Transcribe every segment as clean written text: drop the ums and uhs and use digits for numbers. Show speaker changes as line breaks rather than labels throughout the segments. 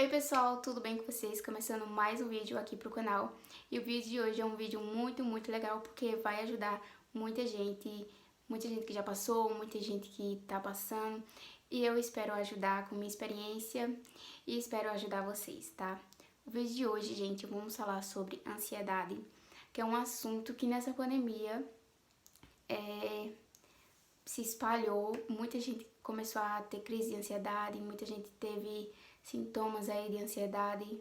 Oi pessoal, tudo bem com vocês? Começando mais um vídeo aqui pro canal. E o vídeo de hoje é um vídeo muito legal porque vai ajudar muita gente que já passou, muita gente que tá passando. E eu espero ajudar com minha experiência e espero ajudar vocês, tá? O vídeo de hoje, gente, vamos falar sobre ansiedade, que é um assunto que nessa pandemia se espalhou, muita gente começou a ter crise de ansiedade, muita gente teve sintomas aí de ansiedade.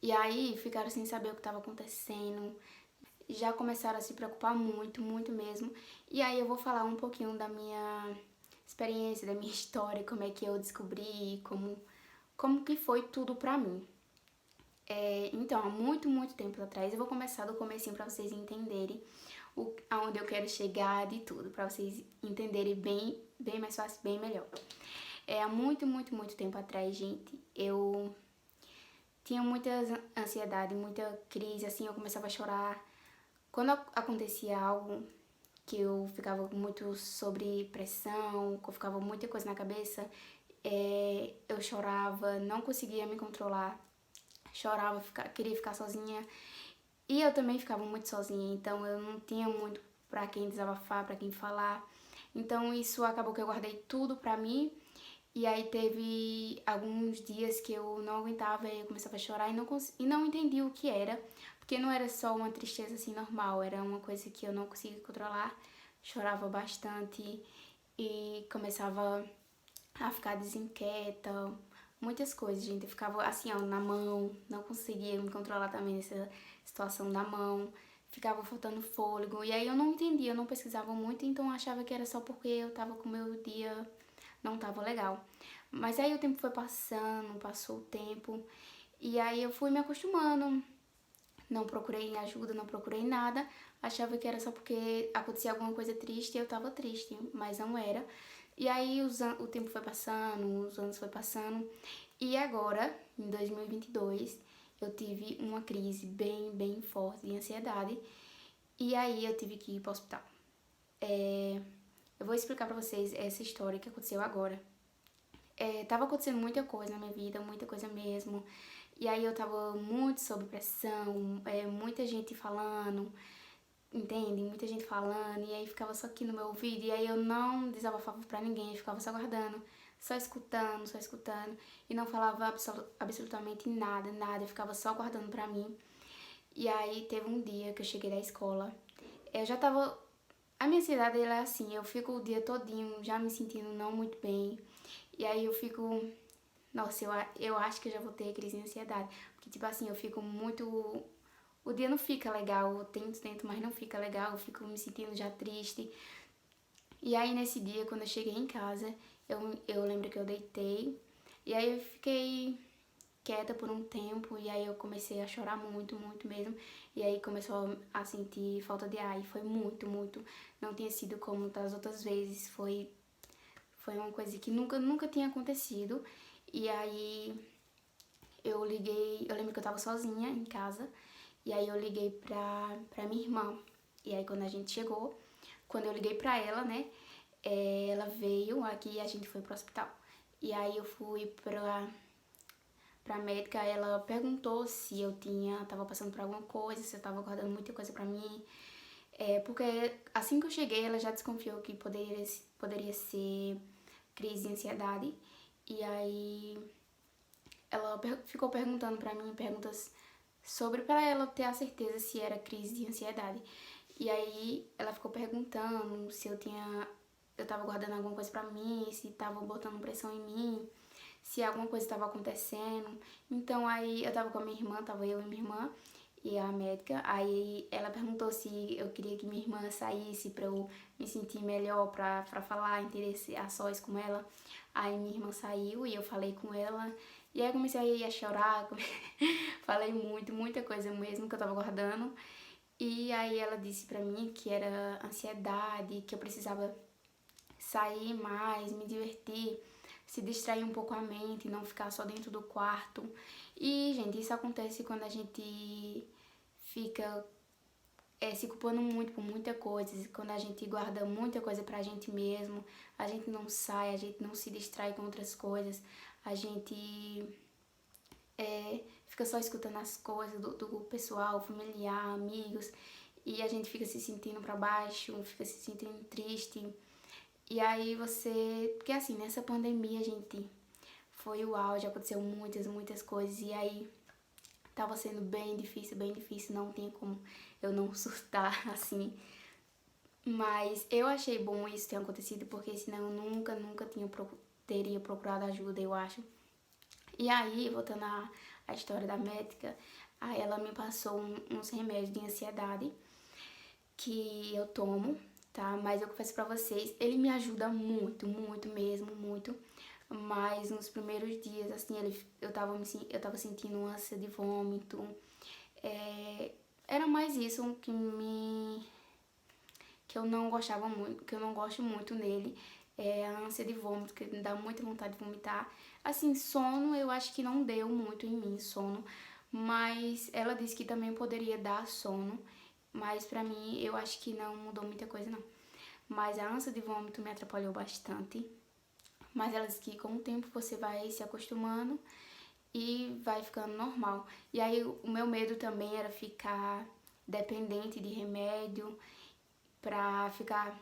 E aí ficaram sem saber o que estava acontecendo, já começaram a se preocupar muito mesmo. E aí eu vou falar um pouquinho da minha experiência, da minha história, como é que eu descobri, como que foi tudo pra mim. Então, há muito tempo atrás, eu vou começar do comecinho pra vocês entenderem aonde eu quero chegar de tudo, pra vocês entenderem bem mais fácil, bem melhor. Há muito tempo atrás, gente, eu tinha muita ansiedade, muita crise, assim, eu começava a chorar. Quando acontecia algo que eu ficava muito sobre pressão, que eu ficava muita coisa na cabeça, eu chorava, não conseguia me controlar, chorava, queria ficar sozinha. E eu também ficava muito sozinha, então eu não tinha muito pra quem desabafar, pra quem falar. Então isso acabou que eu guardei tudo pra mim. E aí teve alguns dias que eu não aguentava e eu começava a chorar e não entendi o que era, porque não era só uma tristeza assim normal, era uma coisa que eu não conseguia controlar. Chorava bastante e começava a ficar desinquieta, muitas coisas, gente. Eu ficava assim, ó, na mão, não conseguia me controlar também nessa situação da mão, ficava faltando fôlego. E aí eu não entendia, eu não pesquisava muito, então eu achava que era só porque eu tava com o meu dia não tava legal. Mas aí o tempo foi passando, passou o tempo, e aí eu fui me acostumando. Não procurei ajuda, não procurei nada. Achava que era só porque acontecia alguma coisa triste e eu tava triste, mas não era. E aí o tempo foi passando, os anos foi passando. E agora, em 2022, eu tive uma crise bem forte de ansiedade. E aí eu tive que ir pro hospital. Eu vou explicar pra vocês essa história que aconteceu agora. Tava acontecendo muita coisa na minha vida, muita coisa mesmo. E aí eu tava muito sob pressão, muita gente falando, entende? Muita gente falando, e aí ficava só aqui no meu ouvido, e aí eu não desabafava pra ninguém, eu ficava só guardando, só escutando, e não falava absolutamente nada, eu ficava só guardando pra mim. E aí teve um dia que eu cheguei da escola, eu já tava. A minha ansiedade ela é assim, eu fico o dia todinho já me sentindo não muito bem, e aí eu fico. Nossa, eu acho que eu já vou ter crise de ansiedade. Porque, tipo assim, eu fico muito. O dia não fica legal. Eu tento, mas não fica legal. Eu fico me sentindo já triste. E aí, nesse dia, quando eu cheguei em casa, eu lembro que eu deitei. E aí, eu fiquei quieta por um tempo. E aí, eu comecei a chorar muito mesmo. E aí, começou a sentir falta de ar. E foi muito. Não tinha sido como das outras vezes. Foi uma coisa que nunca tinha acontecido. E aí eu liguei, eu lembro que eu tava sozinha em casa, e aí eu liguei pra minha irmã. E aí quando a gente chegou, quando eu liguei pra ela, né, ela veio aqui e a gente foi pro hospital. E aí eu fui pra médica, ela perguntou se eu tava passando por alguma coisa, se eu tava guardando muita coisa pra mim. Porque assim que eu cheguei, ela já desconfiou que poderia ser crise de ansiedade. E aí ela ficou perguntando pra mim perguntas sobre pra ela ter a certeza se era crise de ansiedade. E aí ela ficou perguntando se eu tava guardando alguma coisa pra mim, se tava botando pressão em mim, se alguma coisa estava acontecendo. Então aí eu tava com a minha irmã, tava eu e minha irmã e a médica. Aí ela perguntou se eu queria que minha irmã saísse pra eu me sentir melhor, pra falar, entender a sós com ela. Aí minha irmã saiu e eu falei com ela. E aí eu comecei a chorar, falei muita coisa mesmo que eu tava guardando. E aí ela disse pra mim que era ansiedade, que eu precisava sair mais, me divertir, se distrair um pouco a mente, não ficar só dentro do quarto. E, gente, isso acontece quando a gente fica se culpando muito por muita coisa, quando a gente guarda muita coisa pra gente mesmo, a gente não sai, a gente não se distrai com outras coisas, a gente fica só escutando as coisas do pessoal, familiar, amigos, e a gente fica se sentindo pra baixo, fica se sentindo triste. E aí porque assim, nessa pandemia, gente, foi o auge, aconteceu muitas coisas, e aí tava sendo bem difícil, não tem como eu não surtar, assim. Mas eu achei bom isso ter acontecido, porque senão eu nunca teria procurado ajuda, eu acho. E aí, voltando à história da médica, aí ela me passou uns remédios de ansiedade que eu tomo, tá? Mas eu confesso pra vocês, ele me ajuda muito mesmo, muito. Mas nos primeiros dias, assim, eu tava sentindo ânsia de vômito. Era mais isso que eu não gostava muito, que eu não gosto muito nele. É a ânsia de vômito, que me dá muita vontade de vomitar. Assim, sono eu acho que não deu muito em mim, sono. Mas ela disse que também poderia dar sono. Mas pra mim, eu acho que não mudou muita coisa, não. Mas a ânsia de vômito me atrapalhou bastante. Mas ela disse que com o tempo você vai se acostumando e vai ficando normal. E aí o meu medo também era ficar dependente de remédio pra ficar,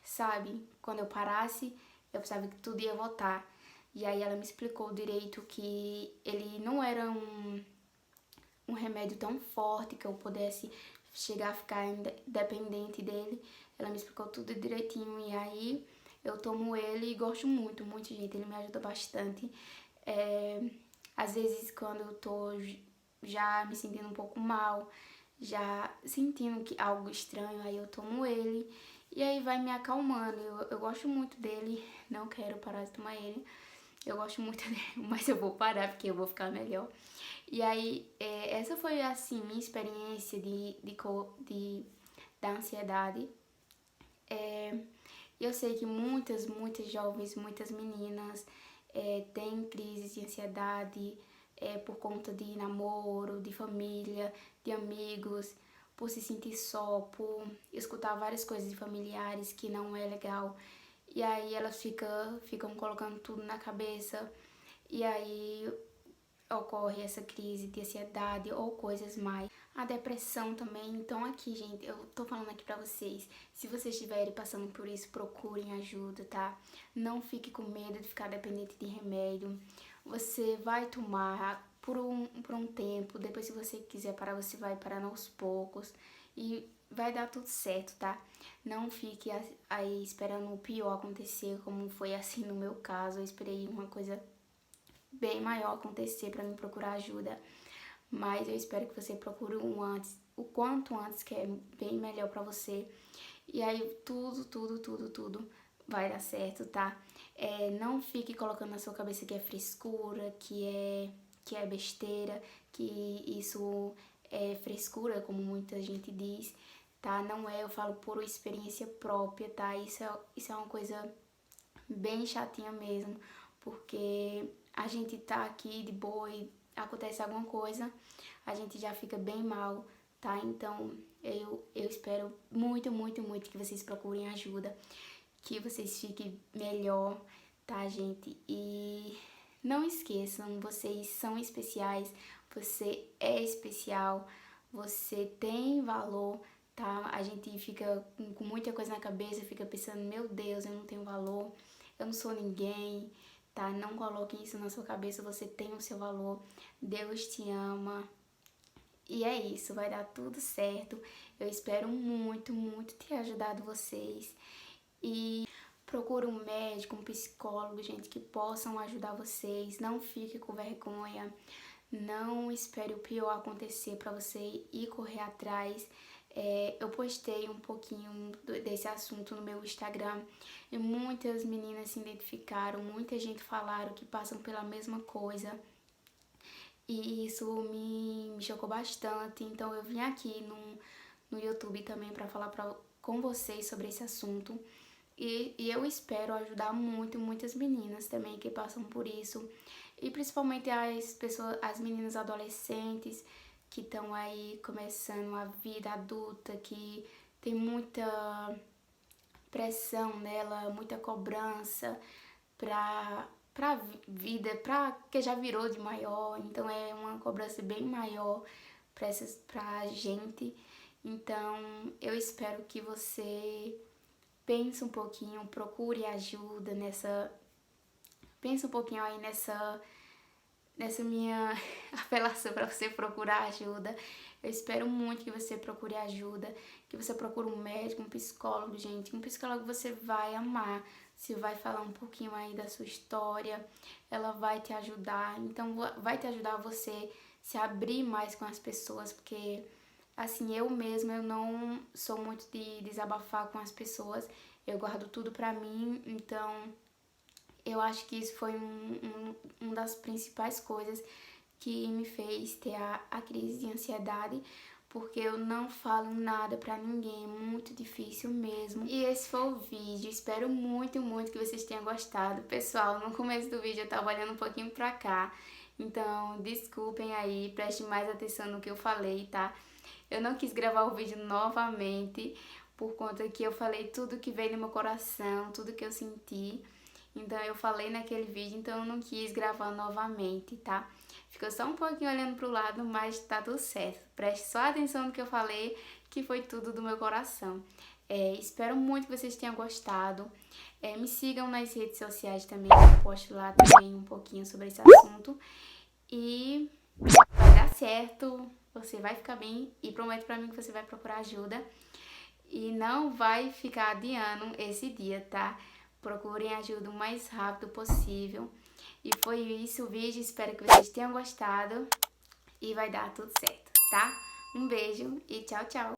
sabe, quando eu parasse, eu pensava que tudo ia voltar. E aí ela me explicou direito que ele não era um remédio tão forte que eu pudesse chegar a ficar dependente dele. Ela me explicou tudo direitinho e aí eu tomo ele e gosto muito, gente. Ele me ajuda bastante. Às vezes quando eu tô já me sentindo um pouco mal, já sentindo que algo estranho, aí eu tomo ele e aí vai me acalmando. Eu gosto muito dele, não quero parar de tomar ele. Eu gosto muito dele, mas eu vou parar porque eu vou ficar melhor. E aí, essa foi assim minha experiência da ansiedade. Eu sei que muitas jovens, muitas meninas têm crises de ansiedade por conta de namoro, de família, de amigos, por se sentir só, por escutar várias coisas de familiares que não é legal. E aí elas ficam colocando tudo na cabeça e aí ocorre essa crise de ansiedade ou coisas mais. A depressão também. Então aqui, gente, eu tô falando aqui pra vocês, se vocês estiverem passando por isso, procurem ajuda, tá? Não fique com medo de ficar dependente de remédio. Você vai tomar por um tempo, depois se você quiser parar, você vai parando aos poucos e vai dar tudo certo, tá? Não fique aí esperando o pior acontecer, como foi assim no meu caso. Eu esperei uma coisa bem maior acontecer para me procurar ajuda, mas eu espero que você procure o quanto antes, que é bem melhor para você. E aí tudo vai dar certo, tá? Não fique colocando na sua cabeça que é frescura, que é besteira, que isso é frescura, como muita gente diz, tá? Não é, eu falo por experiência própria, tá? Isso é uma coisa bem chatinha mesmo, porque a gente tá aqui de boa e acontece alguma coisa, a gente já fica bem mal, tá? Então eu espero muito que vocês procurem ajuda, que vocês fiquem melhor, tá, gente? E não esqueçam, vocês são especiais, você é especial, você tem valor, tá? A gente fica com muita coisa na cabeça, fica pensando, meu Deus, eu não tenho valor, eu não sou ninguém, tá? Não coloquem isso na sua cabeça, você tem o seu valor, Deus te ama. E é isso, vai dar tudo certo. Eu espero muito ter ajudado vocês. E procure um médico, um psicólogo, gente, que possam ajudar vocês. Não fique com vergonha. Não espere o pior acontecer para você ir correr atrás. Eu postei um pouquinho desse assunto no meu Instagram e muitas meninas se identificaram, muita gente falaram que passam pela mesma coisa. E isso me chocou bastante, então eu vim aqui no YouTube também para falar com vocês sobre esse assunto. E eu espero ajudar muitas meninas também que passam por isso. E principalmente as meninas adolescentes que estão aí começando a vida adulta, que tem muita pressão nela, muita cobrança pra pra vida, que já virou de maior, então é uma cobrança bem maior pra gente. Então, eu espero que você pense um pouquinho, procure ajuda pense um pouquinho aí nessa minha apelação para você procurar ajuda. Eu espero muito que você procure ajuda, que você procure um médico, um psicólogo, gente. Um psicólogo você vai amar. Você vai falar um pouquinho aí da sua história, ela vai te ajudar. Então, vai te ajudar a você se abrir mais com as pessoas, porque, assim, eu mesma, eu não sou muito de desabafar com as pessoas. Eu guardo tudo pra mim, então eu acho que isso foi uma das principais coisas que me fez ter a crise de ansiedade, porque eu não falo nada pra ninguém, é muito difícil mesmo. E esse foi o vídeo, espero muito, muito que vocês tenham gostado. Pessoal, no começo do vídeo eu tava olhando um pouquinho pra cá, então desculpem aí, prestem mais atenção no que eu falei, tá? Eu não quis gravar o vídeo novamente, por conta que eu falei tudo que veio no meu coração, tudo que eu senti. Então eu falei naquele vídeo, então eu não quis gravar novamente, tá? Ficou só um pouquinho olhando pro lado, mas tá tudo certo. Preste só atenção no que eu falei, que foi tudo do meu coração. Espero muito que vocês tenham gostado. Me sigam nas redes sociais também, eu posto lá também um pouquinho sobre esse assunto. E vai dar certo, você vai ficar bem e prometo pra mim que você vai procurar ajuda. E não vai ficar adiando esse dia, tá? Procurem ajuda o mais rápido possível. E foi isso o vídeo, espero que vocês tenham gostado. E vai dar tudo certo, tá? Um beijo e tchau, tchau!